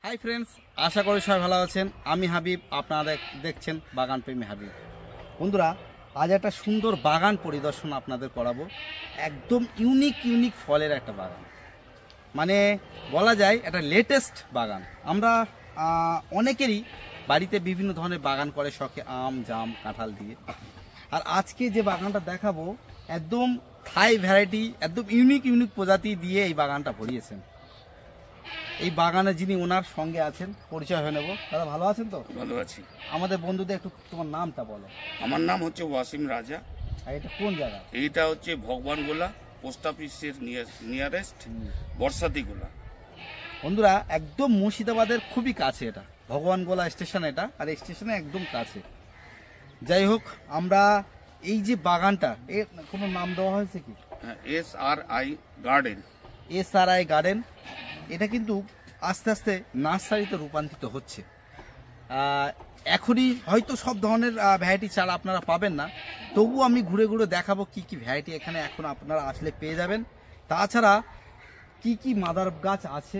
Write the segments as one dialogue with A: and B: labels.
A: Hi friends, আশা করি সবাই ভালো আছেন। আমি হাবিব, আপনারা দেখছেন বাগান প্রেমী হাবিব। বন্ধুরা, আজ একটা সুন্দর বাগান পরিদর্শন আপনাদের করাবো। একদম ইউনিক ফলের একটা বাগান, মানে বলা যায় একটা লেটেস্ট বাগান। আমরা অনেকেরই বাড়িতে বিভিন্ন ধরনের বাগান করে শখে, আম, জাম, কাঁঠাল দিয়ে। আর আজকে যে বাগানটা দেখাবো একদম থাই ভ্যারাইটি, একদম ইউনিক প্রজাতি দিয়ে এই বাগানটা ভরিয়েছেন। এই বাগানে যিনি ওনার সঙ্গে আছেন, পরিচয় হয়ে নেব। দাদা ভালো আছেন তো?
B: ভালো আছি।
A: আমাদের বন্ধুদের একটু তোমার নামটা বলো।
B: আমার নাম হচ্ছে ওয়াসিম রাজা।
A: আর এটা কোন জায়গা?
B: এইটা হচ্ছে ভগবানগোলা পোস্ট অফিসের নিয়ারেস্ট বর্ষাতিগোলা।
A: বন্ধুরা, একদম মুর্শিদাবাদের খুবই কাছে এটা, ভগবানগোলা স্টেশন এটা, আর এই স্টেশনে একদম কাছে। যাই হোক, আমরা এই যে বাগানটা, এর কোনো নাম দেওয়া হয়েছে কি?
B: SRI garden.
A: SRI garden. এটা কিন্তু আস্তে আস্তে নার্সারিতে রূপান্তরিত হচ্ছে। এখনই হয়তো সব ধরনের ভ্যারাইটি চারা আপনারা পাবেন না, তবু আমি ঘুরে ঘুরে দেখাবো কি কি ভ্যারাইটি এখানে এখন আপনারা আসলে পেয়ে যাবেন। তাছাড়া কি কি মাদার গাছ আছে,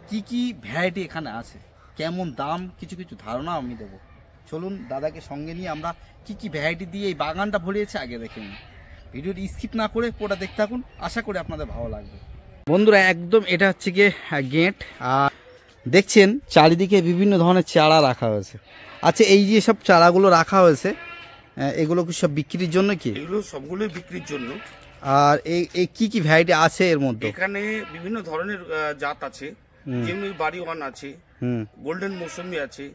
A: কি কি ভ্যারাইটি এখানে আছে, কেমন দাম, কিছু ধারণা আমি দেবো। চলুন দাদাকে সঙ্গে নিয়ে আমরা কি কি ভ্যারাইটি দিয়ে এই বাগানটা ভরিয়েছে আগে দেখে নিই। ভিডিওটি স্কিপ না করে পুরোটা দেখতে থাকুন, আশা করি আপনাদের ভালো লাগবে। বন্ধুরা, একদম এটা হচ্ছে গিয়ে গেট, আর দেখছেন চারিদিকে বিভিন্ন ধরনের চারা রাখা হয়েছে। আচ্ছা, এই যে সব চারাগুলো রাখা হয়েছে, এগুলো কি সব বিক্রির জন্য? কি
B: এগুলো সবগুলোই বিক্রির জন্য।
A: আর এই কি ভ্যারাইটি আছে এর মধ্যে?
B: এখানে বিভিন্ন ধরনের জাত আছে, যেমনি বাড়ি ওয়ান আছে, গোল্ডেন মৌসুমি আছে,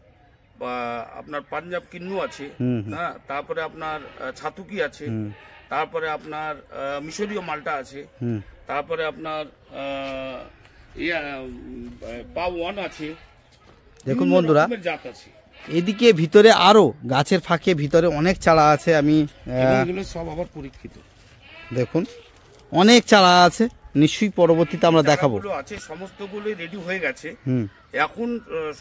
B: বা আপনার পাঞ্জাব কিন্নু আছে, হ্যাঁ, তারপরে আপনার ছাতুকি আছে, তারপরে আপনার মিশরীয় মালটা আছে, তারপরে আপনার পাও ওয়ান আছে।
A: দেখুন বন্ধুরা,
B: জাত আছে।
A: এদিকে ভিতরে আরো গাছের ফাঁকে ভিতরে অনেক চারা আছে। আমি
B: এগুলো সব আবার পরীক্ষিত।
A: দেখুন অনেক চারা আছে, নিশ্চয়ই পরবর্তীতে আমরা দেখাবো।
B: আছে সমস্তগুলো রেডি হয়ে গেছে। এখন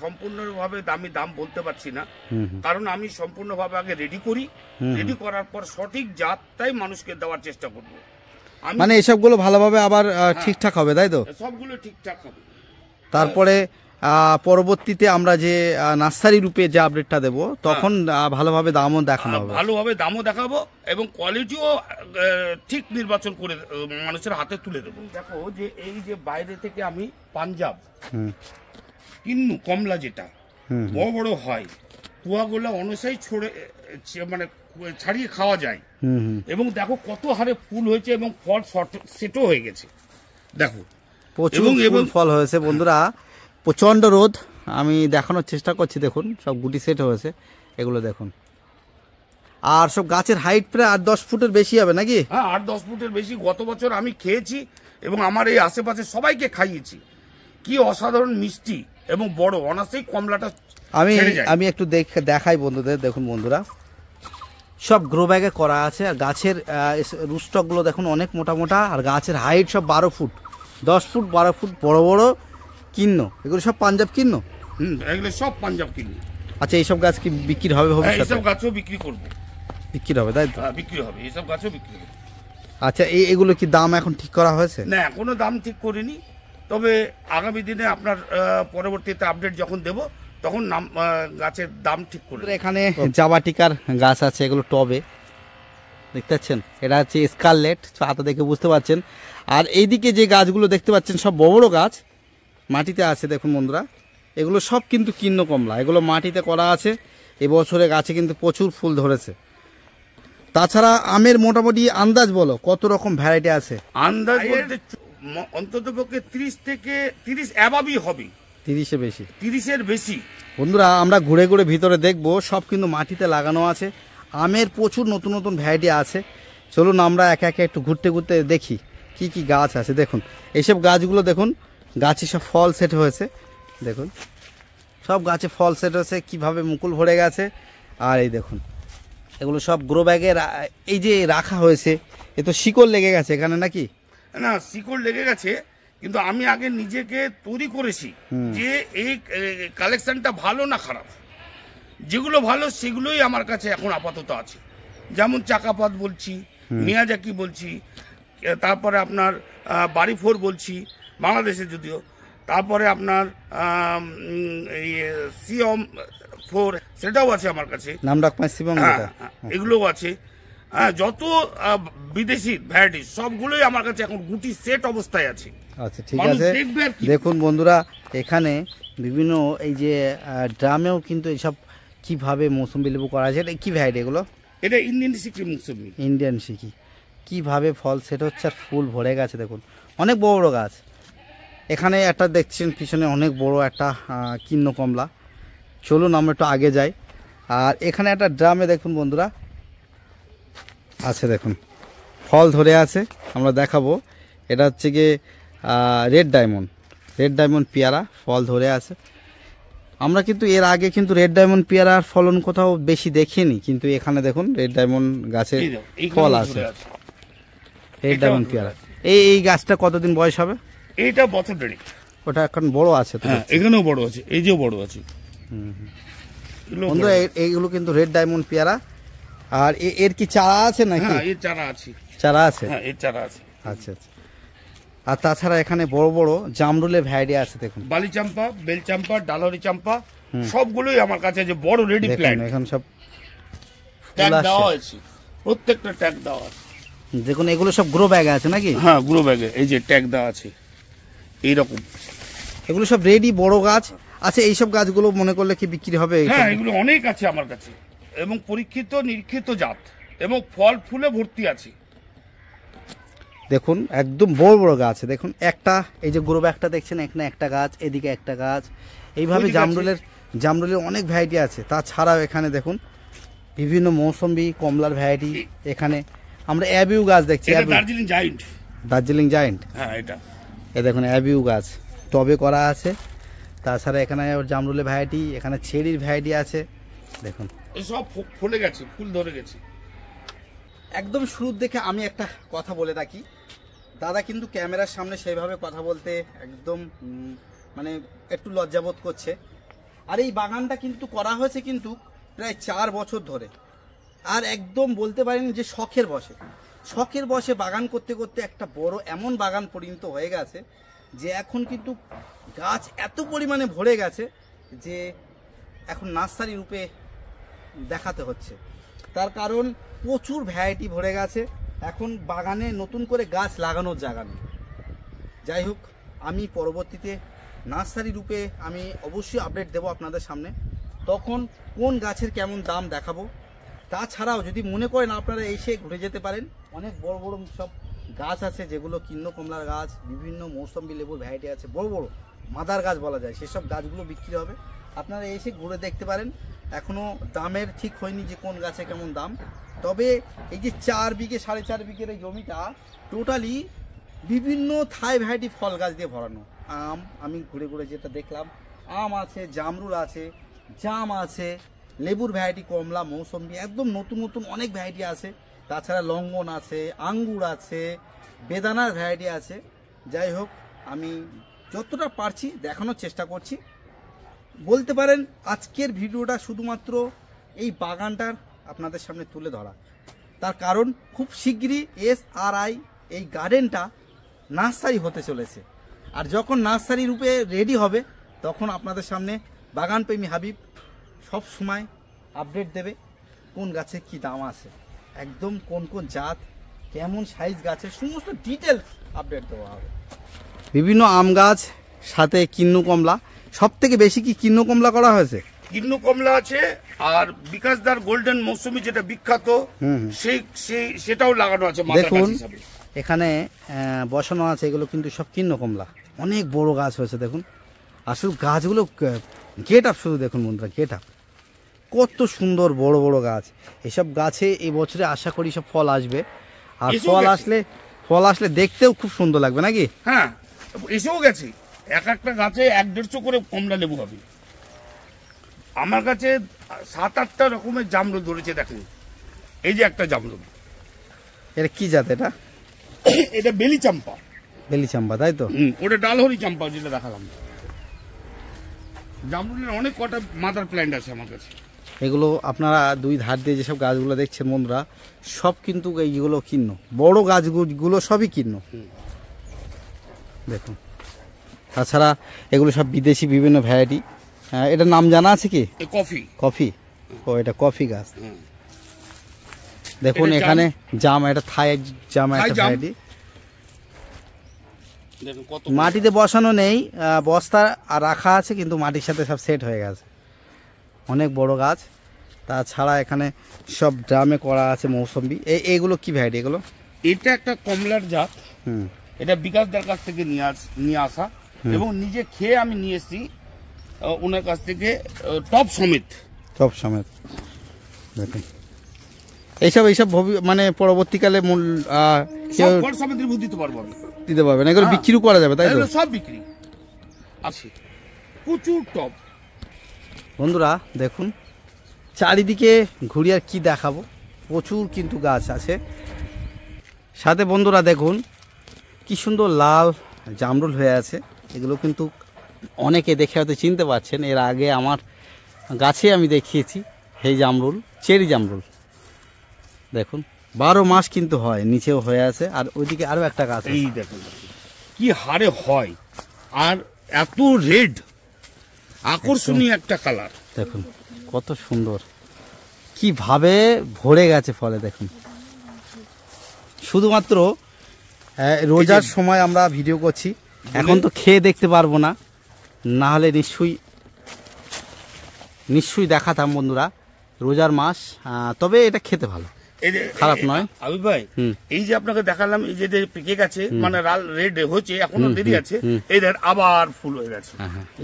B: সম্পূর্ণভাবে দাম বলতে পারছি না, কারণ আমি সম্পূর্ণভাবে আগে রেডি করি, রেডি করার পর সঠিক জাতটাই মানুষকে দেওয়ার চেষ্টা করব।
A: মানে এসবগুলো ভালোভাবে আবার ঠিকঠাক হবে, তাই তো?
B: সবগুলো ঠিকঠাক হবে।
A: তারপরে পরবর্তীতে আমরা যে নার্সারি রূপে যে আপডেটটা দেবো, তখন ভালোভাবে দামও দেখানো হবে।
B: ভালোভাবে দামও দেখাবো এবং কোয়ালিটিও ঠিক নির্বাচন করে মানুষের হাতে তুলে দেবো। দেখো যে এই যে বাইরে থেকে আমি পাঞ্জাব কিন্নু কমলা, যেটা বড় বড় হয়, কুয়াগুলো অনুসাই মানে ছাড়িয়ে খাওয়া যায়, এবং দেখো কত হারে ফুল হয়েছে এবং ফল সেটও হয়ে গেছে। দেখো
A: প্রচুর ফল হয়েছে বন্ধুরা, প্রচন্ড রোদ। আমি দেখানোর চেষ্টা করছি, দেখুন সব গুটি সেট হয়েছে, এগুলো দেখুন। আর সব গাছের হাইট প্রায় 8-10 ফুটের বেশি হবে নাকি?
B: হ্যাঁ, 8-10 ফুটের বেশি। গত বছর আমি খেয়েছি এবং আমার এই আশেপাশে সবাইকে খাইয়েছি। কি অসাধারণ মিষ্টি এবং বড়, অনাসেই কমলাটা
A: আমি একটু দেখাই বন্ধুদের। দেখুন বন্ধুরা, সব গ্রো ব্যাগে করা আছে, আর গাছের রুস্টকগুলো দেখুন অনেক মোটা, আর গাছের হাইট সব 12 ফুট, 10 ফুট, 12 ফুট বড় বড় কিন্ন। এগুলো সব পাঞ্জাব কিন্ন।
B: এগুলো সব পাঞ্জাব কিন্ন।
A: আচ্ছা, এইসব গাছ কি বিক্রি হবে?
B: এইসব গাছও বিক্রি করব।
A: বিক্রি হবে, তাই তো?
B: বিক্রি হবে, এইসব গাছও বিক্রি হবে।
A: আচ্ছা, এগুলো কি দাম এখন ঠিক করা হয়েছে?
B: না, এখনো দাম ঠিক করিনি, তবে আগামী দিনে আপনার পরবর্তীতে আপডেট যখন দেব তখন গাছের দাম ঠিক করে।
A: এখানে জাবাটিকার গাছ আছে, এগুলো টবে দেখতে পাচ্ছেন। এটা হচ্ছে স্কারলেট, পাতা দেখে বুঝতে পারছেন। আর এইদিকে যে গাছগুলো দেখতে পাচ্ছেন সব বড় বড় গাছ মাটিতে আছে। দেখুন বন্ধুরা, এগুলো সব কিন্তু কিন্ন কমলা, এগুলো মাটিতে করা আছে। এবছরে গাছে কিন্তু প্রচুর ফুল ধরেছে। তাছাড়া আমের মোটামুটি আন্দাজ বলো কত রকম ভ্যারাইটি আছে?
B: আন্দাজ বলতে অন্তত পক্ষে 30 অ্যাবাবই হবে।
A: 30-এর বেশি?
B: 30-এর বেশি।
A: বন্ধুরা, আমরা ঘুরে ঘুরে ভিতরে দেখবো, সব কিন্তু মাটিতে লাগানো আছে। আমের প্রচুর নতুন ভ্যারাইটি আছে। চলুন আমরা একে একে একটু ঘুরতে দেখি কি কি গাছ আছে। দেখুন এইসব গাছগুলো, দেখুন গাছে সব ফল সেট হয়েছে। দেখুন সব গাছে ফল সেট হয়েছে, কীভাবে মুকুল ভরে গেছে। আর এই দেখুন এগুলো সব গ্রো ব্যাগে এই যে রাখা হয়েছে। এ তো শিকড় লেগে গেছে এখানে নাকি?
B: না, শিকড় লেগে গেছে, কিন্তু আমি আগে নিজেকে তৈরি করেছি যে এই কালেকশনটা ভালো না খারাপ। যেগুলো ভালো সেগুলোই আমার কাছে এখন আপাতত আছে। যেমন চাকাপাত বলছি, মিয়াজাকি বলছি, তারপরে আপনার বাড়ি 4 বলছি, বাংলাদেশে যদিও, তারপরে আপনার এই সিওম 4 সেটাও আছে আমার কাছে,
A: নামডাক শিবম,
B: এগুলোও আছে। হ্যাঁ, যত বিদেশি ভ্যারাইটি সবগুলোই আমার কাছে এখন গুটি সেট অবস্থায় আছে।
A: আচ্ছা ঠিক আছে, দেখুন বন্ধুরা এখানে বিভিন্ন এই যে ড্রামেও কিন্তু এইসব কিভাবে মৌসুমী লেবু করা আছে। এটা কি ভ্যারাইটি এগুলো?
B: এটা ইন্ডিয়ান সিকি মৌসুমী,
A: ইন্ডিয়ান সিকি। কিভাবে ফল সেট হচ্ছে আর ফুল ভরে গেছে দেখুন, অনেক বড় বড় গাছ। এখানে একটা দেখছেন পিছনে অনেক বড় একটা কিন্ন কমলা। চলুন আমরা একটু আগে যাই। আর এখানে একটা ড্রামে দেখুন বন্ধুরা আছে, দেখুন ফল ধরে আছে, আমরা দেখাবো। এটা হচ্ছে গিয়ে রেড ডায়মন্ড পেয়ারা, ফল ধরে আছে। আমরা কিন্তু এর আগে কিন্তু রেড ডায়মন্ড পেয়ারার ফলন কোথাও বেশি দেখিনি, কিন্তু এখানে দেখুন রেড ডায়মন্ড গাছে ফল আছে। রেড ডায়মন্ড পেয়ারা এই গাছটা কতদিন বয়স হবে?
B: এইটা বছর দেড়েক।
A: ওটা এখন বড় আছে তো?
B: হ্যাঁ, এখানেও বড় আছে, এই যে বড় আছে।
A: বন্ধুরা এইগুলো কিন্তু রেড ডায়মন্ড পেয়ারা। আর এর কি চারা আছে নাকি?
B: হ্যাঁ, এর চারা আছে।
A: চারা আছে?
B: হ্যাঁ, এর চারা আছে।
A: আচ্ছা আচ্ছা। আর তাছাড়া এখানে বড় বড় জামরুলের ভ্যারাইটি আছে দেখুন,
B: বালি চাম্পা, বেল চাম্পা, ডালহরি চাম্পা, সবগুলোই আমার কাছে যে বড় রেডি প্ল্যান্ট।
A: এখন সব
B: ট্যাগ দেওয়া আছে, প্রত্যেকটা ট্যাগ দেওয়া আছে।
A: দেখুন এগুলো সব গ্রো ব্যাগে আছে নাকি?
B: হ্যাঁ, গ্রো ব্যাগে এই যে ট্যাগ দেওয়া আছে এইরকম।
A: এগুলো সব রেডি বড় গাছ আছে। এইসব গাছগুলো মনে করলে কি বিক্রি হবে?
B: হ্যাঁ, এগুলো অনেক আছে আমার কাছে, এবং পরীক্ষিত নিরীক্ষিত জাত, এবং ফল ফুলে ভর্তি আছে।
A: দেখুন একদম বড় বড় গাছ। দেখুন একটা এই যে গ্রো ব্যাগটা দেখছেন, এখানে একটা গাছ, এদিকে একটা গাছ। এইভাবে জামরুলের অনেক ভ্যারাইটি আছে। তাছাড়াও এখানে দেখুন বিভিন্ন মৌসুমী কমলার ভ্যারাইটি। এখানে আমরা অ্যাবিউ গাছ দেখছি, দার্জিলিং জায়েন্ট।
B: হ্যাঁ, এটা
A: এ দেখুন অ্যাবিউ গাছ টবে করা আছে। তাছাড়া এখানে জামরুলের ভ্যারাইটি, এখানে চেরির ভ্যারাইটি আছে। দেখুন
B: সব ফুলে গেছে, ফুল ধরে গেছে।
A: একদম শুরুর দিকে আমি একটা কথা বলে রাখি, দাদা কিন্তু ক্যামেরার সামনে সেইভাবে কথা বলতে একদম মানে একটু লজ্জাবোধ করছে। আর এই বাগানটা কিন্তু করা হয়েছে কিন্তু প্রায় 4 বছর ধরে। আর একদম বলতে পারেন যে শখের বসে বাগান করতে করতে একটা বড় এমন বাগান পরিণত হয়ে গেছে যে এখন কিন্তু গাছ এত পরিমাণে ভরে গেছে যে এখন নার্সারি রূপে দেখাতে হচ্ছে। তার কারণ প্রচুর ভ্যারাইটি ভরে গেছে, এখন বাগানে নতুন করে গাছ লাগানোর জায়গা নেই। যাই হোক, আমি পরবর্তীতে নার্সারি রূপে আমি অবশ্যই আপডেট দেব আপনাদের সামনে, তখন কোন গাছের কেমন দাম দেখাবো। তাছাড়াও যদি মনে করেন আপনারা এসে ঘুরে যেতে পারেন, অনেক বড় বড় সব গাছ আছে যেগুলো কিন্ন কমলার গাছ, বিভিন্ন মৌসুমী লেবুর ভ্যারাইটি আছে, বড় বড় মাদার গাছ বলা যায়, সেসব গাছগুলো বিক্রি হবে। আপনারা এসে ঘুরে দেখতে পারেন। এখনও দামের ঠিক হয়নি যে কোন গাছে কেমন দাম। তবে এই যে 4 বিঘে 4.5 বিঘের এই জমিটা টোটালি বিভিন্ন থাই ভ্যারাইটি ফল গাছ দিয়ে ভরানো। আম, আমি ঘুরে ঘুরে যেটা দেখলাম, আম আছে, জামরুল আছে, জাম আছে, লেবুর ভ্যারাইটি, কমলা, মৌসুমী, একদম নতুন নতুন অনেক ভ্যারাইটি আছে। তাছাড়া লঙ্ঘন আছে, আঙ্গুর আছে, বেদানার ভ্যারাইটি আছে। যাই হোক, আমি যতটা পারছি দেখানোর চেষ্টা করছি। বলতে পারেন আজকের ভিডিওটা শুধুমাত্র এই বাগানটার আপনাদের সামনে তুলে ধরা। তার কারণ খুব শীঘ্রই SRI এই গার্ডেনটা নার্সারি হতে চলেছে। আর যখন নার্সারি রূপে রেডি হবে তখন আপনাদের সামনে বাগানপ্রেমী হাবিব সব সময় আপডেট দেবে কোন গাছে কি দাম আছে, একদম কোন কোন জাত, কেমন সাইজ গাছের সমস্ত ডিটেলস আপডেট দেওয়া হবে। বিভিন্ন আম গাছ, সাথে কিন্নু কমলা। সব থেকে বেশি কি কিন্নু কমলা করা হয়েছে?
B: কিন্নু কমলা আছে, আর বিকাশদার গোল্ডেন মৌসুমী যেটা বিখ্যাত, সেটাও লাগানো আছে।
A: দেখুন এখানে বসানো আছে, এগুলো কিন্তু সব কিন্নু কমলা, অনেক বড় গাছ হয়েছে। দেখুন আসলে গাছগুলো গেট আপ, শুধু দেখুন বন্ধুরা, গেট আপ কত সুন্দর বড় বড় গাছ। এসব গাছে এই বছরে আশা করি সব ফল আসবে। আর ফল আসলে দেখতেও খুব সুন্দর লাগবে নাকি?
B: হ্যাঁ, এসেও গেছে। এক একটা গাছে 1-150 করে কমলা লেবু হবে। আমার কাছে 7-8টা রকমের জামরুল ধরেছে। দেখেন এই যে একটা জামরুল,
A: এটা কি জাত?
B: এটা বেলি চাম্পা।
A: বেলি চাম্পা, তাই তো?
B: ওটা ডালহরি চাম্পা যেটা দেখালাম। জামরুলের অনেক কটা মাদার প্ল্যান্ট আছে আমার কাছে।
A: এগুলো আপনারা দুই ধার দিয়ে যেসব গাছগুলো দেখছেন বন্ধুরা, সব কিন্তু এইগুলো কিন্ন, বড় গাছগুলো সবই কিন্ন। দেখুন তাছাড়া এগুলো সব বিদেশি বিভিন্ন ভ্যারাইটি। এটার নাম জানা আছে কি?
B: কফি।
A: কফি, ও এটা কফি গাছ। দেখুন এখানে জাম, এটা থাই জাম একটা ভ্যারাইটি। মাটিতে বসানো নেই, বস্তা আর রাখা আছে, কিন্তু মাটির সাথে সব সেট হয়ে গেছে। অনেক বড় গাছ। তাছাড়া এখানে সব ড্রামে করা আছে মৌসম্বি। এইগুলো কি ভ্যারাইটি এগুলো?
B: এটা একটা কমলার জাত। এটা বিকাশদার কাছ থেকে নিয়ে আসা, এবং নিজে খেয়ে আমি নিয়ে এসেছি ওনার কাছ থেকে, টপ সমেত।
A: দেখুন এইসব মানে পরবর্তীকালে মূল
B: দিতে পারবো আমি,
A: দিতে পারবেন। এগুলো বিক্রিও করা যাবে, তাই তো?
B: সব বিক্রি আছে, প্রচুর টপ।
A: বন্ধুরা দেখুন চারিদিকে ঘুরি আর কি দেখাবো, প্রচুর কিন্তু গাছ আছে সাথে। বন্ধুরা দেখুন কি সুন্দর লাল জামরুল হয়ে আছে। এগুলো কিন্তু অনেকে দেখে হয়তো চিনতে পারছেন, এর আগে আমার গাছে আমি দেখিয়েছি এই জামরুল, চেরি জামরুল। দেখুন 12 মাস কিন্তু হয়, নিচেও হয়ে আছে। আর ওইদিকে আরো একটা গাছ,
B: এই দেখুন কি হারে হয়, আর এত রেড, আকর্ষণীয় একটা কালার।
A: দেখুন কত সুন্দর, কিভাবে ভরে গেছে ফলে। দেখুন শুধুমাত্র রোজার সময় আমরা ভিডিও করছি, এখন তো খেয়ে দেখতে পারবো না, না হলে নিশ্চয়ই দেখাতাম বন্ধুরা। রোজার মাস, তবে এটা খেতে ভালো, খারাপ নয়।
B: আবি ভাই, এই যে আপনাকে দেখালাম, এই যে পেকে গেছে, মানে লাল রেড হচ্ছে, এখনো দেরি আছে, এই দেখ আবার ফুল হয়ে গেছে।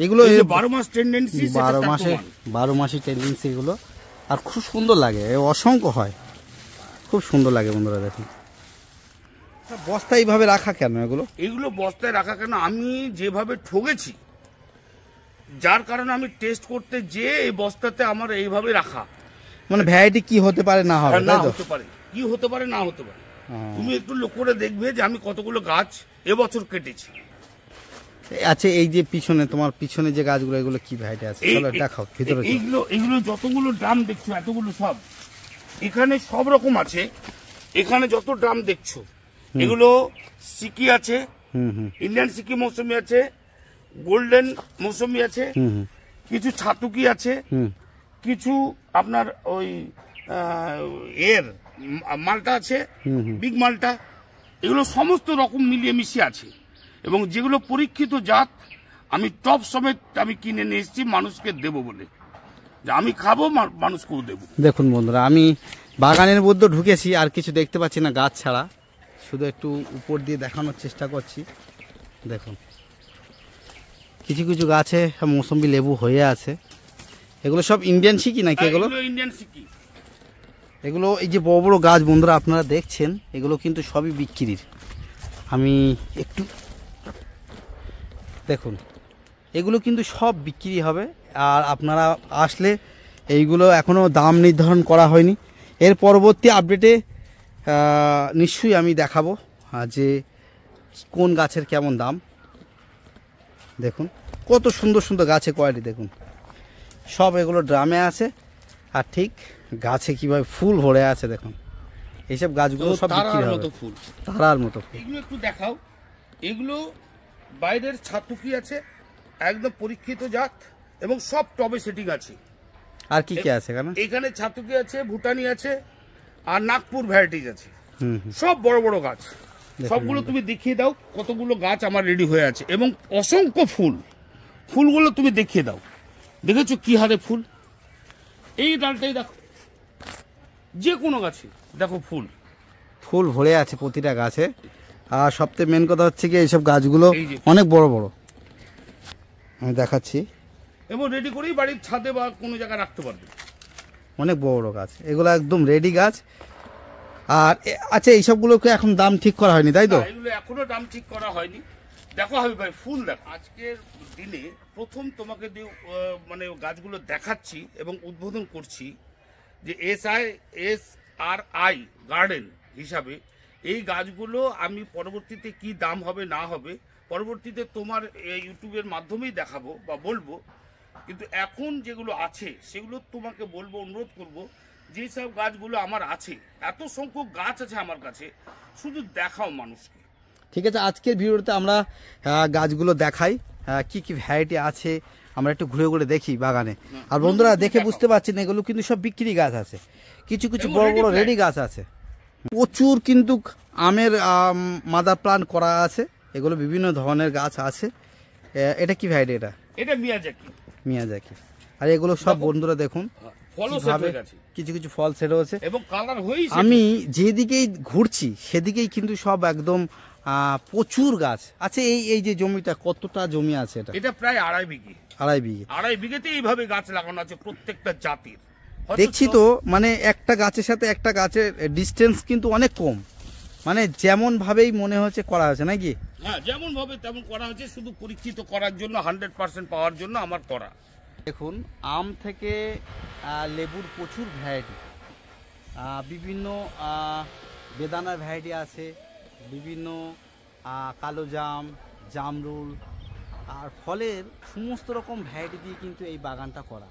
A: এগুলো
B: 12 মাস টেন্ডেন্সি,
A: 12 মাসই টেন্ডেন্সি এগুলো। আর খুব সুন্দর লাগে, অসংখ্য হয়, খুব সুন্দর লাগে বন্ধুরা। দেখুন বস্তা এইভাবে রাখা কেন?
B: এগুলো বস্তায় রাখা কেন, আমি যেভাবে ঠকেছি, যার কারণে আমি টেস্ট করতে যে এই বস্তাতে আমার এইভাবে রাখা।
A: মানে ভ্যারাইটি কি হতে পারে না হবে,
B: না হতে পারে, কি হতে পারে না হতে পারে। তুমি একটু লক্ষ্য করে দেখবে যে আমি কতগুলো গাছ এবছর কেটেছি।
A: আচ্ছা এই যে পিছনে, তোমার পিছনে যে গাছগুলো, এগুলো কি ভ্যারাইটি আছে? চলো দেখাও ভিতরে।
B: এইগুলো যতগুলো ড্রাম দেখছো, এতগুলো সব এখানে সব রকম আছে। এখানে যত ড্রাম দেখছো, এগুলো সিকি আছে, ইন্ডিয়ান সিকি মৌসুমি আছে, গোল্ডেন মৌসুমি আছে, কিছু ছাতুকি আছে, কিছু আপনার ওই মালটা আছে, বিগ মালটা। এগুলো সমস্ত রকম মিলিয়ে মিশিয়ে আছে, এবং যেগুলো পরীক্ষিত জাত আমি টপ সমেত আমি কিনে নিয়ে এসেছি মানুষকে দেবো বলে, যে আমি খাবো, মানুষকেও দেবো।
A: দেখুন বন্ধুরা, আমি বাগানের মধ্যে ঢুকেছি, আর কিছু দেখতে পাচ্ছি না গাছ ছাড়া, শুধু একটু উপর দিয়ে দেখানোর চেষ্টা করছি। দেখুন কিছু কিছু গাছে মৌসুম্বি লেবু হয়ে আছে। এগুলো সব ইন্ডিয়ান সিকি নাকি? এগুলো
B: ইন্ডিয়ান সিকি।
A: এগুলো এই যে বড় বড় গাছ বন্ধুরা আপনারা দেখছেন, এগুলো কিন্তু সবই বিক্রির। আমি একটু দেখুন, এগুলো কিন্তু সব বিক্রি হবে। আর আপনারা আসলে এইগুলো এখনও দাম নির্ধারণ করা হয়নি, এর পরবর্তী আপডেটে নিশ্চয়ই আমি দেখাবো যে কোন গাছের কেমন দাম। দেখুন কত সুন্দর সুন্দর গাছের কোয়ালিটি, দেখুন সব এগুলো ড্রামে আছে, আর ঠিক গাছে কিভাবে ফুল ভরে আছে। দেখুন এইসব গাছগুলো সব বিক্রি হবে,
B: ফুল
A: তারার মতো ফুল।
B: এগুলো একটু দেখাও, এগুলো বাইরের ছাতুকি আছে, একদম পরীক্ষিত জাত, এবং সব টবে সেটিং আছে।
A: আর কি কি আছে
B: এখানে ছাতুকি আছে, ভুটানি আছে, আর নাগপুর ভ্যারাইটিজ আছে, সব বড় বড় গাছ। সবগুলো তুমি দেখিয়ে দাও কতগুলো গাছ আমার রেডি হয়ে আছে, এবং অসংখ্য ফুলগুলো তুমি দেখিয়ে দাও। দেখেছো কি হারে ফুল? এই ডালটাই দেখো, যে কোনো গাছে দেখো ফুল
A: ভরে আছে প্রতিটা গাছে। আর সবথেকে মেন কথা হচ্ছে কি, এইসব গাছগুলো অনেক বড় বড়, আমি দেখাচ্ছি,
B: এবং রেডি করেই বাড়ির ছাদে বা কোনো জায়গায় রাখতে পারবে।
A: অনেক বড় বড় গাছ, এগুলো একদম রেডি গাছ। আর আচ্ছা এইসবগুলোকে এখন দাম ঠিক করা হয়নি, তাই তো?
B: এগুলো এখনো দাম ঠিক করা হয়নি। দেখো হাবিব ভাই, ফুল দেখো। আজকের দিনে প্রথম তোমাকে মানে গাছগুলো দেখাচ্ছি এবং উদ্বোধন করছি, যে SRI গার্ডেন হিসাবে এই গাছগুলো আমি পরবর্তীতে কি দাম হবে না হবে পরবর্তীতে তোমার ইউটিউবের মাধ্যমেই দেখাবো বা বলবো। কিন্তু এখন যেগুলো আছে সেগুলো তোমাকে বলবো, অনুরোধ করব, যেসব গাছগুলো আমার আছে, এত সংখ্যক গাছ আছে আমার কাছে, শুধু দেখাও মানুষকে।
A: ঠিক আছে, আজকের ভিডিওতে আমরা গাছগুলো দেখাই। কি কি ভ্যারাইটি আছে আমরা একটু ঘুরে ঘুরে দেখি বাগানে। আর বন্ধুরা দেখে বুঝতে পারছেন এগুলো কিন্তু সব বিক্রি গাছ আছে, কিছু কিছু বড় বড় রেডি গাছ আছে। প্রচুর কিন্তু আমের মাদার প্লান্ট করা আছে, এগুলো বিভিন্ন ধরনের গাছ আছে। এটা কি ভ্যারাইটি?
B: এটা মিয়াজাকি।
A: আর এগুলো সব বন্ধুরা দেখুন কিছু কিছু ফল সেট হয়েছে
B: এবং কালার হয়েছে।
A: আমি যেদিকেই ঘুরছি সেদিকেই কিন্তু সব একদম প্রচুর গাছ আছে। এই যে জমিটা কতটা জমি আছে?
B: এটা প্রায় 2.5 বিঘে। 2.5 বিঘেতে এইভাবে গাছ লাগানো আছে প্রত্যেকটা জাতির।
A: দেখছি তো মানে একটা গাছের সাথে একটা গাছের ডিস্টেন্স কিন্তু অনেক কম, মানে যেমন ভাবেই মনে হচ্ছে করা হয়েছে নাকি?
B: হ্যাঁ, যেমন ভাবে তেমন করা হয়েছে, শুধু পরীক্ষিত করার জন্য, 100% পাওয়ার জন্য আমার করা।
A: দেখুন আম থেকে লেবুর প্রচুর ভ্যারাইটি, বিভিন্ন বেদানার ভ্যারাইটি আছে, বিভিন্ন কালো জাম, জামরুল আর ফলের সমস্ত রকম ভ্যারাইটি দিয়ে কিন্তু এই বাগানটা করা।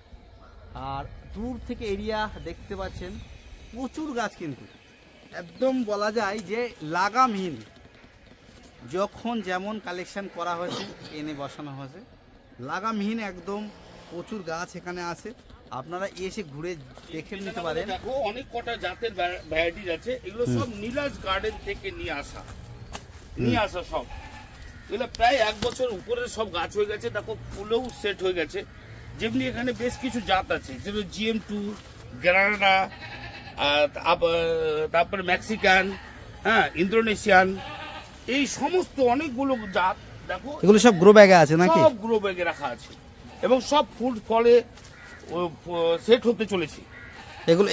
A: আর দূর থেকে এরিয়া দেখতে পাচ্ছেন প্রচুর গাছ, কিন্তু একদম বলা যায় যে লাগামহীন। যখন যেমন কালেকশন করা হয়েছে এনে বসানো হয়েছে, লাগামহীন একদম প্রচুর গাছ এখানে আছে। আপনারা এসে ঘুরে দেখে নিতে পারেন।
B: দেখো অনেক কটা জাতের ভ্যারাইটি আছে, এগুলো সব নীলাজ গার্ডেন থেকে নিয়ে আসা সব। এগুলো প্রায় 1 বছর উপরে সব গাছ হয়ে গেছে, দেখো ফুলেও সেট হয়ে গেছে। যেমনি এখানে বেশ কিছু জাত আছে, যেমন GM2, গ্রানাডা, তারপরে মেক্সিকান, হ্যাঁ, ইন্দোনেশিয়ান, এই সমস্ত অনেকগুলো জাত দেখো।
A: এগুলো সব গ্রো ব্যাগে আছে নাকি?
B: সব গ্রো ব্যাগে রাখা আছে এবং সব ফুল ফলে সেট হতে চলেছে।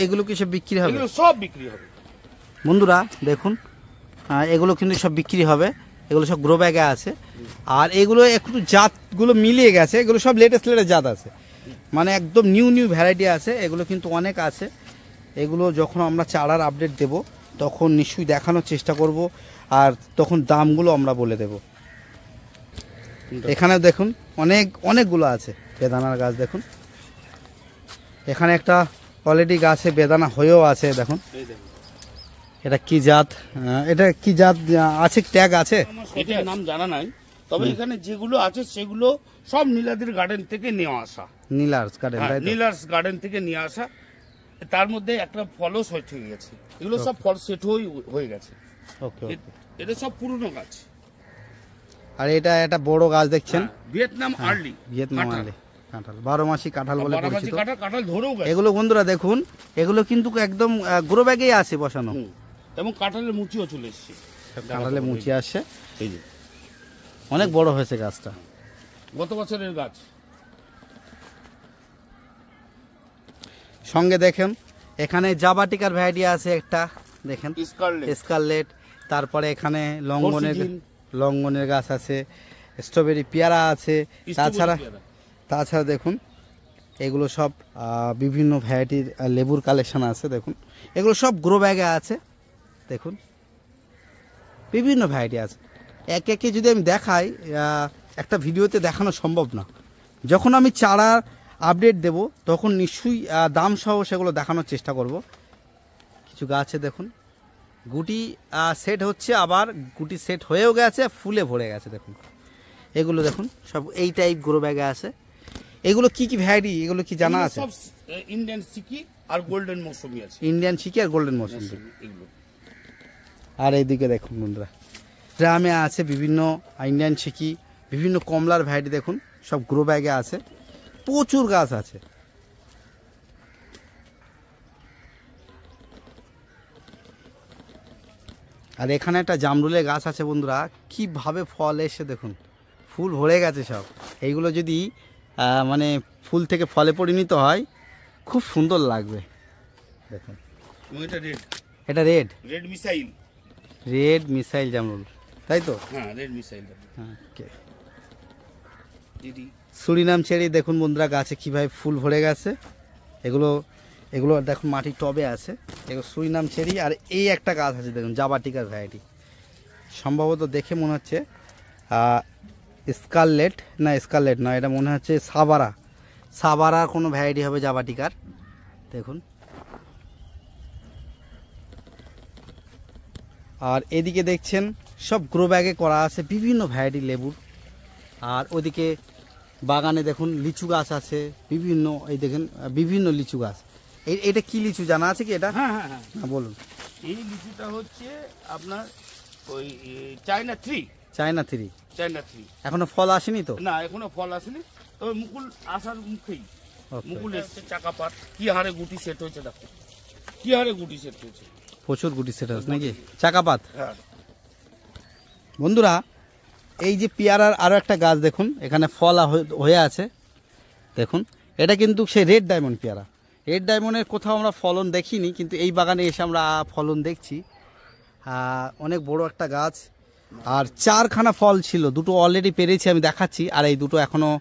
A: এগুলো কি সব বিক্রি হবে?
B: এগুলো সব বিক্রি হবে
A: বন্ধুরা দেখুন, এগুলো কিন্তু সব বিক্রি হবে, এগুলো সব গ্রো ব্যাগে আছে। আর এগুলো একটু জাতগুলো মিলিয়ে গেছে, এগুলো সব লেটেস্ট জাত আছে, মানে একদম নিউ ভ্যারাইটি আছে। এগুলো কিন্তু অনেক আছে। এগুলো যখন আমরা চারার আপডেট দেব তখন নিশ্চয়ই দেখানোর চেষ্টা করব, আর তখন দামগুলো আমরা বলে দেব। এখানে দেখুন অনেকগুলো আছে বেদানার গাছ। দেখুন এখানে একটা অলরেডি গাছে বেদানা হয়েও আছে। দেখুন এটা কি জাত, এটা কি জাত আছে, ট্যাগ আছে?
B: এটার নাম জানা নাই, তবে এখানে যেগুলো আছে সেগুলো সব নীলাদ্রি গার্ডেন থেকে নেওয়া আসা। নীলার্স গার্ডেন থেকে নিয়ে আসা। তার মধ্যে একটা ফলও সেট হয়ে গেছে, এগুলো সব ফল সেট হয়ে গেছে। এটা সব পুরনো গাছ।
A: আর এটা একটা বড় গাছ দেখছেন,
B: ভিয়েতনাম আর্লি।
A: ভিয়েতনাম আর্লি কাঁঠাল, 12 মাসি কাঁঠাল বলে পরিচিত।
B: কাঁঠাল ধরেও গেছে।
A: এগুলো বন্ধুরা দেখুন, এগুলো কিন্তু একদম গ্রো ব্যাগেই আছে বসানো,
B: এবং কাঁঠালের মুচিও চলে এসছে।
A: কাঁঠালের মুচি আসছে, এই যে অনেক বড় হয়েছে গাছটা,
B: গত বছরের গাছ।
A: সঙ্গে দেখেন এখানে জাবাটিকার ভ্যারাইটি আছে একটা, দেখেন স্কারলেট। তারপরে এখানে লঙ্গনের গাছ আছে, স্ট্রবেরি পেয়ারা আছে। তাছাড়া দেখুন এগুলো সব বিভিন্ন ভ্যারাইটির লেবুর কালেকশন আছে। দেখুন এগুলো সব গ্রো ব্যাগে আছে। দেখুন বিভিন্ন ভ্যারাইটি আছে, একে একে যদি আমি দেখাই একটা ভিডিওতে দেখানো সম্ভব না। যখন আমি চারা আপডেট দেব তখন নিশ্চয়ই দাম সহ সেগুলো দেখানোর চেষ্টা করব। কিছু গাছে দেখুন গুটি সেট হচ্ছে, আবার গুটি সেট হয়েও গেছে, ফুলে ভরে গেছে। দেখুন এগুলো দেখুন সব এই টাইপ গ্রো ব্যাগে আছে। এগুলো কি ভ্যারাইটি, এগুলো কি জানা আছে?
B: সব ইন্ডিয়ান সিকি আর গোল্ডেন মৌসুমি আছে।
A: ইন্ডিয়ান সিকি আর গোল্ডেন মৌসুমি এগুলো। আর এইদিকে দেখুন বন্ধুরা, গ্রামে আছে বিভিন্ন ইন্ডিয়ান সিকি, বিভিন্ন কমলার ভ্যারাইটি। দেখুন সব গ্রো ব্যাগে আছে, প্রচুর গাছ আছে। আর এখানে একটা জামরুলের গাছ আছে বন্ধুরা, কিভাবে ফল এসে দেখুন, ফুল ভরে গেছে সব। এইগুলো যদি মানে ফুল থেকে ফলে পরিণত হয় খুব সুন্দর লাগবে। দেখুন এটা রেড মিসাইল জামরুল, তাই তো?
B: হ্যাঁ, রেড মিসাইল।
A: সুরিনাম চেরি দেখুন বন্ধুরা, গাছে কিভাবে ফুল ভরে গেছে। এগুলো দেখুন মাটির টবে আছে, এগুলো সুরিনাম চেরি। আর এই একটা গাছ আছে দেখুন, জাবাটিকার ভ্যারাইটি, সম্ভবত দেখে মনে হচ্ছে স্কারলেট না, এটা মনে হচ্ছে সাবারার কোনো ভ্যারাইটি হবে জাবাটিকার। দেখুন আর এদিকে দেখছেন সব গ্রো ব্যাগে করা আছে বিভিন্ন ভ্যারাইটি লেবুর। আর ওদিকে বাগানে দেখুন লিচু গাছ আছে বিভিন্ন, এই দেখেন বিভিন্ন লিচু গাছ। এটা কি লিচু জানা আছে কি এটা?
B: হ্যাঁ হ্যাঁ হ্যাঁ,
A: হ্যাঁ বলুন।
B: এই লিচুটা হচ্ছে আপনার ওই China three.
A: China three.
B: China three
A: এখনো ফল আসেনি তো?
B: না, এখনো ফল আসেনি, তবে মুকুল আসার মুখেই।
A: Okay.
B: মুকুল এসছে, চাকাপাত কি হারে গুটি সেট হয়েছে দেখো, কি হারে গুটি সেট হয়েছে,
A: প্রচুর গুটি সেট হচ্ছে নাকি, চাকাপাত।
B: হ্যাঁ।
A: বন্ধুরা এই যে পেয়ারার আরও একটা গাছ দেখুন, এখানে ফল হয়ে আছে দেখুন। এটা কিন্তু সেই রেড ডায়মন্ড পেয়ারা। রেড ডায়মন্ডের কোথাও আমরা ফলন দেখিনি, কিন্তু এই বাগানে এসে আমরা ফলন দেখছি। অনেক বড় একটা গাছ, আর 4খানা ফল ছিল, 2টো অলরেডি পেরেছি আমি দেখাচ্ছি, আর এই 2টো এখনও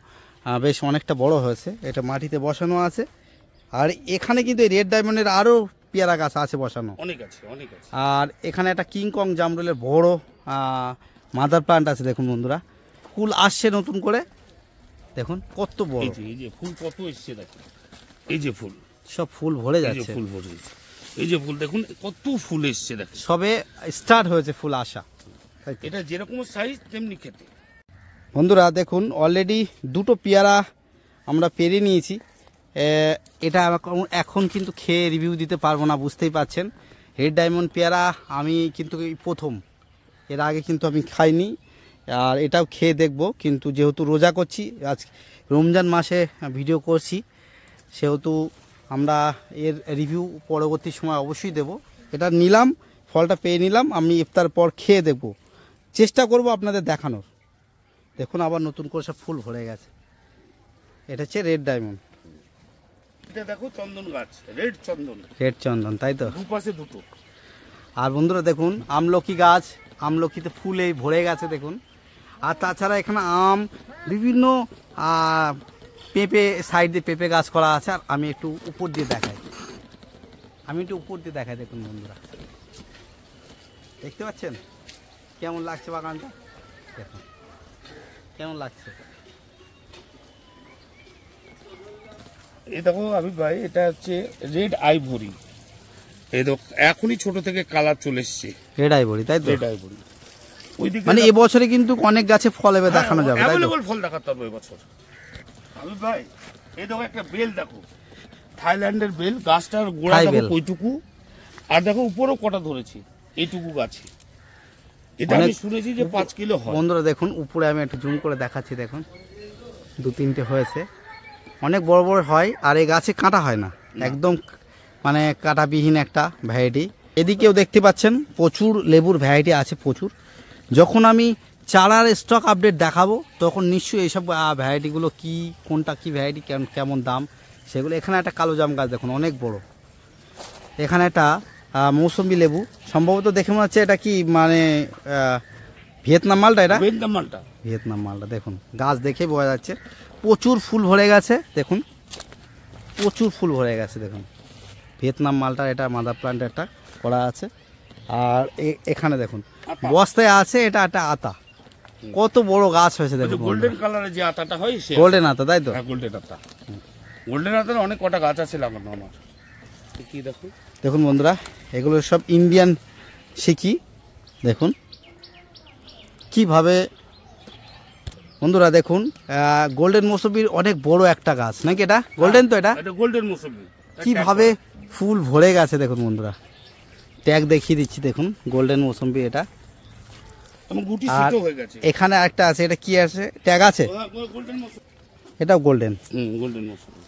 A: বেশ অনেকটা বড় হয়েছে। এটা মাটিতে বসানো আছে। আর এখানে কিন্তু এই রেড ডায়মন্ডের আরও পেয়ারা গাছ আছে বসানো,
B: অনেক আছে অনেক আছে।
A: আর এখানে একটা কিংকং জামরুলের বড় মাদার প্লান্ট আছে দেখুন বন্ধুরা। ফুল আসছে নতুন করে, দেখুন কত বড়।
B: এই যে ফুল কত এসছে দেখুন, এই যে ফুল
A: সব ফুল ভরে
B: এই যে
A: যাচ্ছে,
B: ফুল ভরে যাচ্ছে, এই যে ফুল দেখুন কত ফুল এসছে দেখুন,
A: সবে স্টার্ট হয়েছে ফুল আসা।
B: এটা যেরকম সাইজ তেমনি খেতে।
A: বন্ধুরা দেখুন অলরেডি 2টো পেয়ারা আমরা পেরে নিয়েছি। এটা এখন কিন্তু খেয়ে রিভিউ দিতে পারবো না, বুঝতেই পারছেন। রেড ডায়মন্ড পেয়ারা আমি কিন্তু এই প্রথম, এর আগে কিন্তু আমি খাইনি, আর এটাও খেয়ে দেখব। কিন্তু যেহেতু রোজা করছি, আজ রমজান মাসে ভিডিও করছি, সেহেতু আমরা এর রিভিউ পরবর্তী সময় অবশ্যই দেব। এটা নিলাম, ফলটা পেয়ে নিলাম, আমি ইফতার পর খেয়ে দেখব, চেষ্টা করব আপনাদের দেখানোর। দেখুন আবার নতুন করে সব ফুল ভরে গেছে। এটা হচ্ছে রেড ডায়মন্ড।
B: এটা দেখো চন্দন গাছ, রেড চন্দন,
A: রেড চন্দন, তাই তো?
B: দুপাশে দুটো।
A: আর বন্ধুরা দেখুন আমলকি গাছ, আমলকিতে ফুলে ভরে গেছে দেখুন। আর তাছাড়া এখানে আম, বিভিন্ন পেঁপে, সাইড দিয়ে পেঁপে গাছ করা আছে। আর আমি একটু উপর দিয়ে দেখাই, দেখুন বন্ধুরা, দেখতে পাচ্ছেন কেমন লাগছে বাগানটা? দেখুন কেমন লাগছে।
B: এই দেখো আমি ভাই, এটা হচ্ছে রেড আইভরি। এই দেখো এখনই ছোট থেকে কালার চলে এসছে,
A: রেড আইভরি, তাই তো?
B: Red ivory. ওইদিকে
A: মানে এবছরে কিন্তু অনেক গাছে ফল এবার দেখানো যাবে, তাই তো?
B: অ্যাভেলেবল ফল দেখাতে পারবো এবছর। আমি ভাই এই দেখো একটা বেল দেখো, থাইল্যান্ডের বেল, গাছটার গোড়া দেখো কইটুকু, আর দেখো উপরেও কটা ধরেছে এইটুকু গাছে। এটা আমি শুনেছি যে 5 কিলো হয়।
A: বন্ধুরা দেখুন উপরে আমি একটু জুম করে দেখাচ্ছি, দেখুন 2-3টে হয়েছে, অনেক বড় বড় হয়। আর এই গাছে কাঁটা হয় না, একদম মানে কাঁটাবিহীন একটা ভ্যারাইটি। এদিকেও দেখতে পাচ্ছেন প্রচুর লেবুর ভ্যারাইটি আছে, প্রচুর। যখন আমি চারার স্টক আপডেট দেখাবো তখন নিশ্চয়ই এইসব ভ্যারাইটিগুলো কি, কোনটা কি ভ্যারাইটি, কেমন দাম, সেগুলো। এখানে একটা কালো জাম গাছ দেখুন, অনেক বড়। এখানে একটা মৌসুম্বি লেবু, সম্ভবত দেখে মনে হচ্ছে এটা কি মানে ভিয়েতনাম মালটা। এটা ভিয়েতনাম মালটা, দেখুন গাছ দেখে বোঝা যাচ্ছে। প্রচুর ফুল ভরে গেছে দেখুন, প্রচুর ফুল ভরে গেছে দেখুন। ভিয়েতনাম মালটা, এটা মাদার প্লান্ট একটা করা আছে। আর এখানে দেখুন বস্তায় আছে, এটা একটা আতা, কত বড় গাছ হয়েছে দেখুন।
B: গোল্ডেন কালারের যে আতাটা হয়,
A: গোল্ডেন আতা, তাই তো?
B: গোল্ডেন আতা। গোল্ডেন আতার অনেক কটা গাছ আছে লাগানো আমার। কি দেখুন,
A: দেখুন বন্ধুরা এগুলো সব ইন্ডিয়ান শিকি, দেখুন কিভাবে। বন্ধুরা দেখুন গোল্ডেন মৌসুমীর অনেক বড় একটা গাছ নাকি, এটা গোল্ডেন তো? এটা
B: গোল্ডেন মৌসুমী,
A: কিভাবে ফুল ভরে গেছে দেখুন বন্ধুরা। ট্যাগ দেখিয়ে দিচ্ছি দেখুন, গোল্ডেন মৌসুমী এটা। আর এখানে একটা আছে, এটা কি আছে, ট্যাগ আছে, এটাও গোল্ডেন।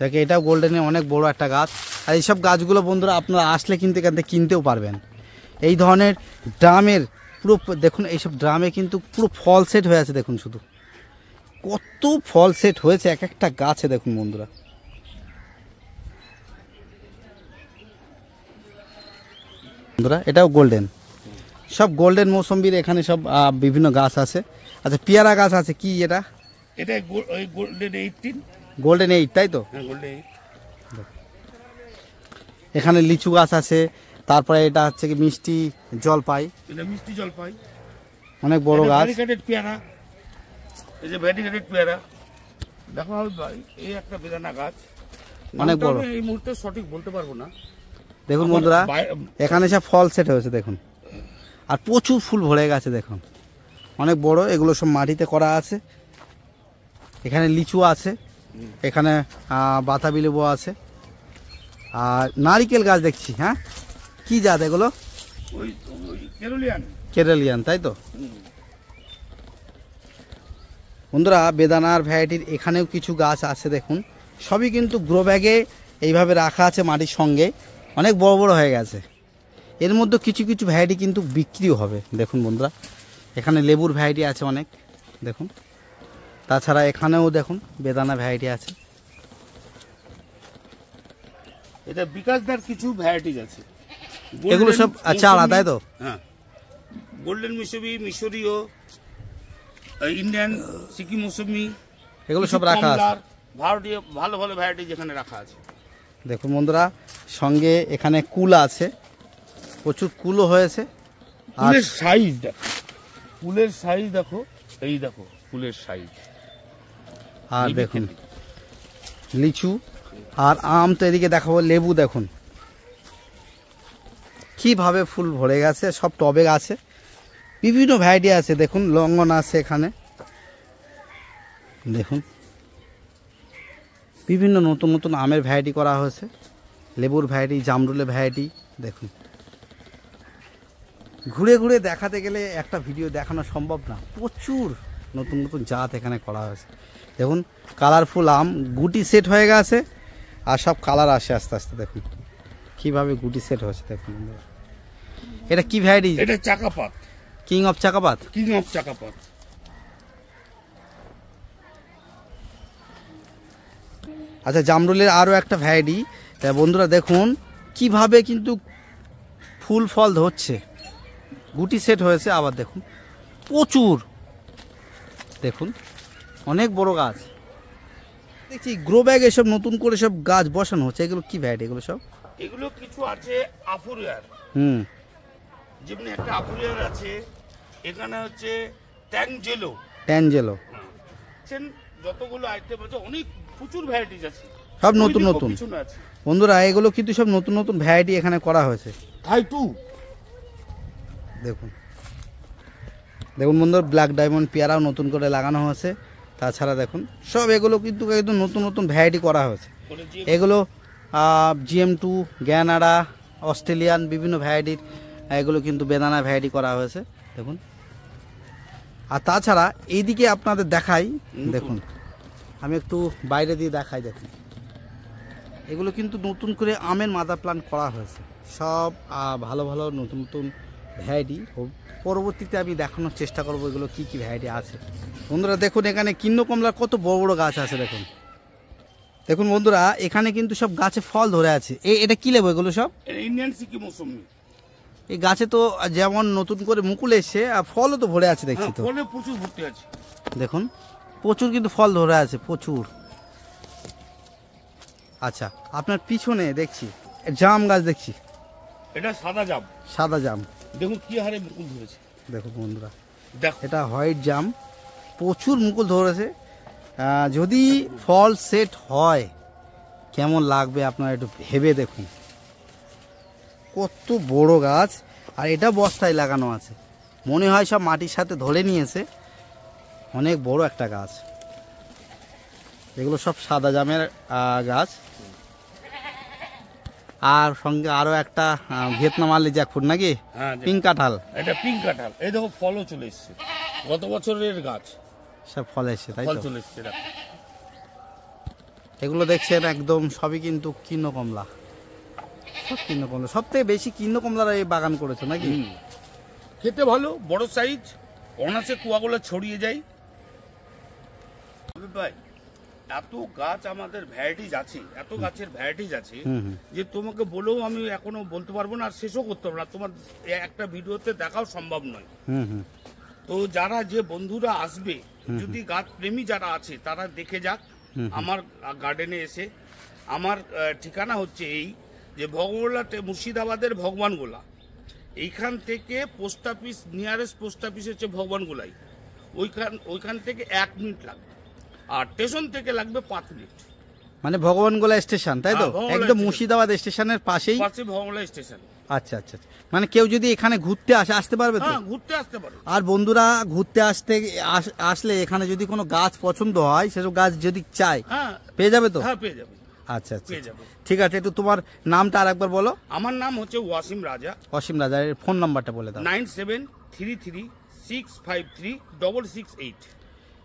A: দেখে এটাও গোল্ডেনের অনেক বড় একটা গাছ। আর এইসব গাছগুলো বন্ধুরা আপনারা আসলে কিন্তু এখান থেকে কিনতেও পারবেন। এই ধরনের ড্রামের পুরো দেখুন, এইসব ড্রামে কিন্তু পুরো ফল সেট হয়ে আছে দেখুন, শুধু কত ফল সেট হয়েছে এক একটা গাছে দেখুন বন্ধুরা। এটাও গোল্ডেন, সব গোল্ডেন মৌসুম্বির এখানে সব বিভিন্ন গাছ আছে। আচ্ছা পেয়ারা গাছ আছে কি এটা?
B: এটা গোল্ডেন 18,
A: গোল্ডেন 8, তাই তো? এখানে লিচু গাছ আছে। তারপরে এটা হচ্ছে কি মিষ্টি জলপাই,
B: এটা মিষ্টি জলপাই,
A: অনেক বড় গাছ।
B: ভ্যারিগেটেড পেয়ারা, এই যে ভ্যারিগেটেড পেয়ারা দেখো ভাই, এই একটা বেদানা গাছ,
A: অনেক বড়।
B: এই মুহূর্তে সঠিক বলতে পারবো না।
A: দেখুন বন্ধুরা এখানে সব ফল সেট হয়েছে দেখুন, আর প্রচুর ফুল ভরে গেছে দেখুন, অনেক বড়। এগুলো সব মাটিতে করা আছে। এখানে লিচু আছে, এখানে বাতাবি লেবু আছে, আর নারিকেল গাছ দেখছি। হ্যাঁ, কি জাত এগুলো?
B: ওই কেরলিয়ান।
A: কেরালিয়ান, তাই তো। বন্ধুরা, বেদানার ভ্যারাইটির এখানেও কিছু গাছ আছে দেখুন, সবই কিন্তু গ্রো ব্যাগে এইভাবে রাখা আছে মাটির সঙ্গে, অনেক বড় বড় হয়ে গেছে। এর মধ্যে কিছু কিছু ভ্যারাইটি কিন্তু বিক্রিও হবে। দেখুন বন্ধুরা, এখানে লেবুর ভ্যারাইটি আছে অনেক, দেখুন। তাছাড়া এখানেও দেখুন বেদানা ভ্যারাইটি আছে।
B: এটা বিকাশদার কিছু ভ্যারাইটিজ আছে,
A: এগুলো সব চারা, তাই তো?
B: হ্যাঁ, গোল্ডেন মিসবি, মিশরীয়, ইন্ডিয়ান সিকিম মৌসুমি,
A: এগুলো সব রাখা আছে।
B: ভারতীয় ভালো ভালো ভ্যারাইটি যেখানে রাখা আছে।
A: দেখুন বন্ধুরা, সঙ্গে এখানে কুল আছে, প্রচুর কুলও হয়েছে। আর
B: ফুলের সাইজ দেখো, ফুলের সাইজ দেখো, এই দেখো ফুলের সাইজ।
A: আর দেখুন লিচু আর আম, তো এদিকে দেখাবো লেবু। দেখুন কিভাবে ফুল ভরে গেছে, সব টবে আছে, বিভিন্ন ভ্যারাইটি আছে। দেখুন লঙ্ঘন আছে এখানে, দেখুন বিভিন্ন নতুন নতুন আমের ভ্যারাইটি করা হয়েছে, লেবুর ভ্যারাইটি, জামরুলের ভ্যারাইটি। দেখুন ঘুরে ঘুরে দেখাতে গেলে একটা ভিডিও দেখানো সম্ভব না, প্রচুর নতুন নতুন জাত এখানে করা হয়েছে। দেখুন কালারফুল আম, গুটি সেট হয়ে গেছে আর সব কালার আসে আস্তে আস্তে। দেখুন কিভাবে গুটি সেট হয়েছে। দেখুন এটা কি ভ্যারাইটি?
B: এটা চাকাপাত,
A: কিং অফ চাকাপাত।
B: কিং অফ চাকাপাত।
A: আচ্ছা, জামরুলের আরও একটা ভ্যারাইটি। বন্ধুরা দেখুন কিভাবে কিন্তু ফুল ফল ধরছে, গুটি সেট হয়েছে। আবার দেখুন প্রচুর, দেখুন অনেক বড় গাছ দেখছি। গ্রো ব্যাগ এসব নতুন করে সব গাছ বসানো হচ্ছে। এগুলো কি ভ্যারাইটি এগুলো সব?
B: এগুলো কিছু আছে আফুরিয়ার, যেমনি একটা আফুরিয়ার আছে। এখানে হচ্ছে ট্যাংজেলো,
A: ট্যাঞ্জেলো,
B: যতগুলো আইটেম আছে, অনেক প্রচুর ভ্যারাইটিজ আছে,
A: সব নতুন নতুন। বন্ধুরা এগুলো কিন্তু সব নতুন নতুন ভ্যারাইটি এখানে করা হয়েছে। দেখুন দেখুন বন্ধুরা, ব্ল্যাক ডায়মন্ড পেয়ারাও নতুন করে লাগানো হয়েছে। তাছাড়া দেখুন সব এগুলো কিন্তু একদম নতুন নতুন ভ্যারাইটি করা হয়েছে। এগুলো GM2, গ্যানাডা, অস্ট্রেলিয়ান বিভিন্ন ভ্যারাইটির এগুলো কিন্তু বেদানা ভ্যারাইটি করা হয়েছে। দেখুন, আর তাছাড়া এইদিকে আপনাদের দেখাই, দেখুন আমি একটু বাইরে দিয়ে দেখাই। দেখুন এগুলো কিন্তু নতুন করে আমের মাদার প্ল্যান্ট করা হয়েছে, সব ভালো ভালো নতুন নতুন ভ্যারাইটি। পরবর্তীতে আমি দেখানোর চেষ্টা করবো এগুলো কি কি ভ্যারাইটি আছে। বন্ধুরা দেখুন এখানে কিন্ন কমলার কত বড় বড় গাছ আছে। দেখুন দেখুন বন্ধুরা, এখানে কিন্তু সব গাছে ফল ধরে আছে। এটা কি লেবু এগুলো সব?
B: ইন্ডিয়ান সিকিম মৌসুমি।
A: এই গাছে তো যেমন নতুন করে মুকুল এসছে, আর ফলও তো ভরে আছে দেখছি। তো
B: ফলে প্রচুর ভর্তি আছে,
A: দেখুন প্রচুর কিন্তু ফল ধরে আছে, প্রচুর। আচ্ছা, আপনার পিছনে দেখছি জাম গাছ দেখছি।
B: এটা সাদা জাম,
A: সাদা জাম।
B: দেখুন কি হারে মুকুল ধরেছে।
A: দেখুন বন্ধুরা,
B: দেখো
A: এটা হোয়াইট জাম, প্রচুর মুকুল ধরেছে। যদি ফল সেট হয় কেমন লাগবে আপনারা একটু ভেবে দেখুন, কত বড় গাছ। আর এটা বস্তায় লাগানো আছে, মনে হয় সব মাটির সাথে ধরে নিয়েছে, অনেক বড় একটা গাছ। এগুলো সব সাদা জামের গাছ। আর সঙ্গে আরো একটা ভিয়েতনাম আলি জ্যাকফ্রুট নাকি, পিঙ্ক কাঁঠাল।
B: এটা পিঙ্ক কাঁঠাল, এই দেখো ফলও চলে এসছে, গত বছরের গাছ
A: সব ফল এসছে, তাই
B: ফল
A: তো?
B: চলে এসছে।
A: এগুলো দেখছেন একদম সবই কিন্তু কিন্ন কমলা, সব কিন্ন কমলা। সব থেকে বেশি কিন্ন কমলার এই বাগান করেছে নাকি?
B: খেতে ভালো, বড় সাইজ, অনাসে কুয়াগুলো ছড়িয়ে যায়। ভাই এত গাছ আমাদের ভ্যারাইটিজ আছে, এত গাছের ভ্যারাইটিজ আছে যে তোমাকে বলেও আমি এখনো বলতে পারবো না, আর শেষও করতে পারবো না। তোমার একটা ভিডিওতে দেখাও সম্ভব নয়। তো যারা যে বন্ধুরা আসবে, যদি গাছ প্রেমী যারা আছে তারা দেখে যাক আমার গার্ডেনে এসে। আমার ঠিকানা হচ্ছে এই যে ভগবানগোলা, মুর্শিদাবাদের ভগবানগোলা। এইখান থেকে post office, nearest post office হচ্ছে ভগবানগোলাই। ওইখান থেকে 1 মিনিট লাগবে, আর স্টেশন থেকে লাগবে 5 মিনিট।
A: মানে ভগবানগোলা স্টেশন, তাই তো?
B: হ্যাঁ, ভগবানগোলা
A: একদম
B: স্টেশন।
A: মুর্শিদাবাদ স্টেশনের পাশেই।
B: পাশে ভগবানগোলা স্টেশন।
A: আচ্ছা আচ্ছা আচ্ছা। মানে কেউ যদি এখানে ঘুরতে আসতে পারবে তো?
B: হ্যাঁ, ঘুরতে আসতে পারে।
A: আর বন্ধুরা ঘুরতে আসলে এখানে যদি কোনো গাছ পছন্দ হয়, সেসব গাছ যদি চায়
B: হ্যাঁ,
A: পেয়ে যাবে তো?
B: হ্যাঁ পেয়ে যাবে।
A: আচ্ছা আচ্ছা
B: পেয়ে যাবে।
A: ঠিক আছে, একটু তোমার নামটা আর একবার বলো।
B: আমার নাম হচ্ছে ওয়াসিম রাজা।
A: অসীম রাজার ফোন নাম্বারটা বলে দাও।
B: 9733653668।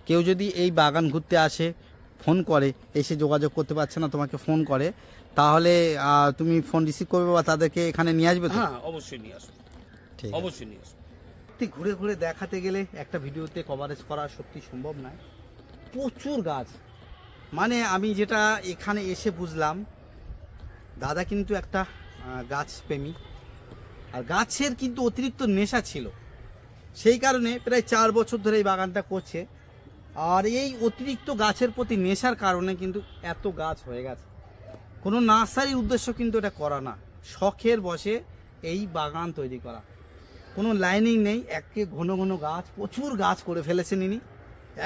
A: কেউ যদি এই বাগান ঘুরতে আসে, ফোন করে, এসে যোগাযোগ করতে পারছে না, তোমাকে ফোন করে, তাহলে তুমি ফোন রিসিভ করবে বা তাদেরকে এখানে নিয়ে আসবে তো?
B: হ্যাঁ, অবশ্যই নিয়ে আসবো।
A: ঠিক আছে।
B: অবশ্যই নিয়ে আসবো।
A: সত্যি ঘুরে ঘুরে দেখাতে গেলে একটা ভিডিওতে কভারেজ করা সত্যি সম্ভব নয়। প্রচুর গাছ, মানে আমি যেটা এখানে এসে বুঝলাম, দাদা কিন্তু একটা গাছ প্রেমী, আর গাছের কিন্তু অতিরিক্ত নেশা ছিল। সেই কারণে প্রায় 4 বছর ধরে এই বাগানটা করছে। আর এই অতিরিক্ত গাছের প্রতি নেশার কারণে কিন্তু এত গাছ হয়ে গেছে। কোনো নার্সারির উদ্দেশ্য কিন্তু এটা করা না, শখের বসে এই বাগান তৈরি করা। কোনো লাইনিং নেই, একে ঘন ঘন গাছ, প্রচুর গাছ করে ফেলেছেন ইনি।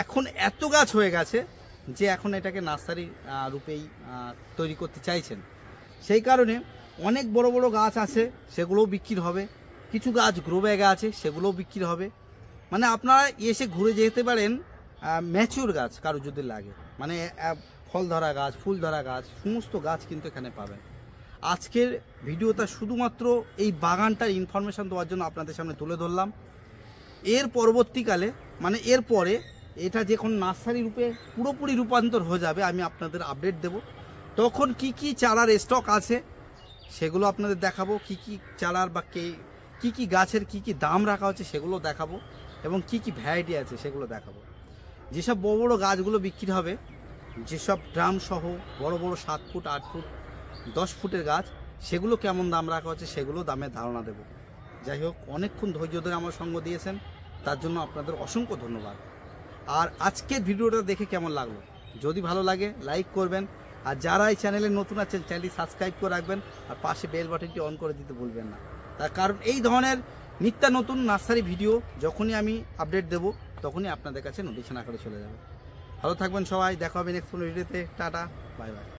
A: এখন এত গাছ হয়ে গেছে যে এখন এটাকে নার্সারি রূপেই তৈরি করতে চাইছেন। সেই কারণে অনেক বড় বড় গাছ আছে, সেগুলোও বিক্রি হবে। কিছু গাছ গ্রো ব্যাগে আছে, সেগুলোও বিক্রি হবে। মানে আপনারা এসে ঘুরে যেতে পারেন। ম্যাচিওর গাছ কারো যদি লাগে, মানে ফল ধরা গাছ, ফুল ধরা গাছ, সমস্ত গাছ কিন্তু এখানে পাবেন। আজকের ভিডিওটা শুধুমাত্র এই বাগানটার ইনফরমেশন দেওয়ার জন্য আপনাদের সামনে তুলে ধরলাম। এর পরবর্তীকালে, মানে এরপরে এটা যখন নার্সারি রূপে পুরোপুরি রূপান্তর হয়ে যাবে, আমি আপনাদের আপডেট দেব। তখন কি কি চারার স্টক আছে সেগুলো আপনাদের দেখাবো, কি কি চারার বা কি কি গাছের কি কি দাম রাখা হচ্ছে সেগুলো দেখাবো, এবং কি কি ভ্যারাইটি আছে সেগুলো দেখাবো। যেসব বড় বড় গাছগুলো বিক্রি হবে, যেসব ড্রাম সহ বড় বড় 7 ফুট 8 ফুট 10 ফুটের গাছ, সেগুলো কেমন দাম রাখা হচ্ছে সেগুলো দামের ধারণা দেব। যাই হোক, অনেকক্ষণ ধৈর্য ধরে আমার সঙ্গ দিয়েছেন, তার জন্য আপনাদের অসংখ্য ধন্যবাদ। আর আজকের ভিডিওটা দেখে কেমন লাগলো, যদি ভালো লাগে লাইক করবেন, আর যারা এই চ্যানেলে নতুন আছেন চ্যানেলটি সাবস্ক্রাইব করে রাখবেন, আর পাশে বেল বাটনটি অন করে দিতে ভুলবেন না। তার কারণ এই ধরনের নিত্য নতুন নার্সারি ভিডিও যখনই আমি আপডেট দেব, তখনই আপনাদের কাছে নোটিফিকেশন আকারে চলে যাবে। ভালো থাকবেন সবাই, দেখা হবে নেক্সট কোনো ভিডিওতে। Tata, bye bye.